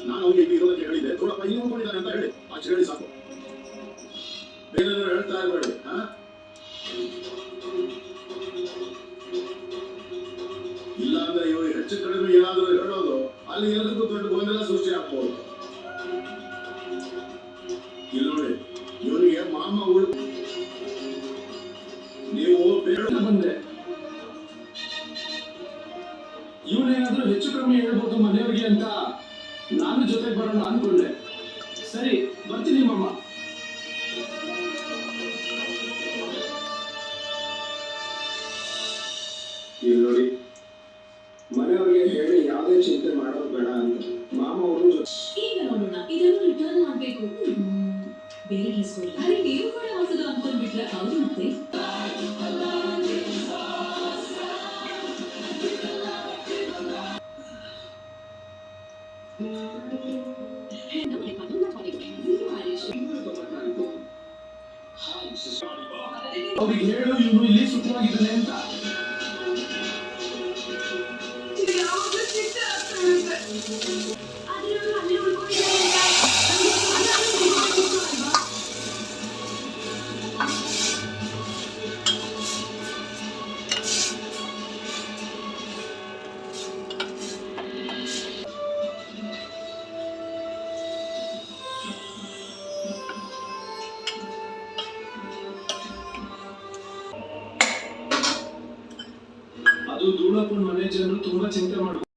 ನಾನು ಅವನಿಗೆ ಇಲ್ಲಿ ಇರೋದಕ್ಕೆ ಹೇಳಿದ್ದೆ, ನೋಡಪ್ಪ ಇಲ್ಲಿ ಉಳ್ಕೊಂಡಿದ್ದಾನೆ ಅಂತ ಹೇಳಿ ಆಚೆ ಹೇಳಿ ಸಾಕು. ಬೇರೆ ಹೇಳ್ತಾ ಇರಬೇಡಿ. ಇಲ್ಲ ಅಂದ್ರೆ ಇವರು ಹೆಚ್ಚು ಕಡಿಮೆ ಏನಾದರೂ ಹೇಳೋದು ಅಲ್ಲಿ ಎಲ್ಲರಿಗೂ ದೊಡ್ಡ ಗೊಂದಲ ಸೃಷ್ಟಿ ಆಗ್ಬೋದು. ಇಲ್ಲಿ ನೋಡಿ, ಇವನಿಗೆ ಮಾಮ ನೀವು ಬೇಡ ಬಂದ್ರೆ ಇವನೇನಾದ್ರೂ ಹೆಚ್ಚು ಕಡಿಮೆ ಹೇಳ್ಬೋದು ಮನೆಯವರಿಗೆ ಅಂತ ನಾನು ಜೊತೆಗೆ ಬರೋಣ ಅನ್ಕೊಂಡೆ. ಸರಿ, ಬರ್ತೀನಿ ಮಾಮ. ಇಲ್ಲಿ ನೋಡಿ, ಮನೆಯವರಿಗೆ ಹೇಳಿ ಯಾವುದೇ ಚಿಂತೆ ಮಾಡೋದು ಬೇಡ ಅಂತ ಮಾಮ ಅವರು ಈಗ ನೋಡೋಣ. ಇದನ್ನು ರಿಟರ್ನ್ ಮಾಡ್ಬೇಕು. ಬೇರೆ ಡ್ರೆಸ್ಗಳು ಅರೆ ನೀವು ಕೂಡ ಹೊಸದು ಅನ್ಕೊಂಡ್ಬಿಟ್ರೆ ಅವ್ರು ಮತ್ತೆ ಅವ್ರಿಗೆ ಹೇಳು ಇವನು ಇಲ್ಲಿ ಸುಖವಾಗಿದ್ದಾನೆ ಅಂತ. ಅದು ಧೂಳಪ್ಪನ ಮನೆ ಜನರು ತುಂಬಾ ಚಿಂತೆ ಮಾಡುದು.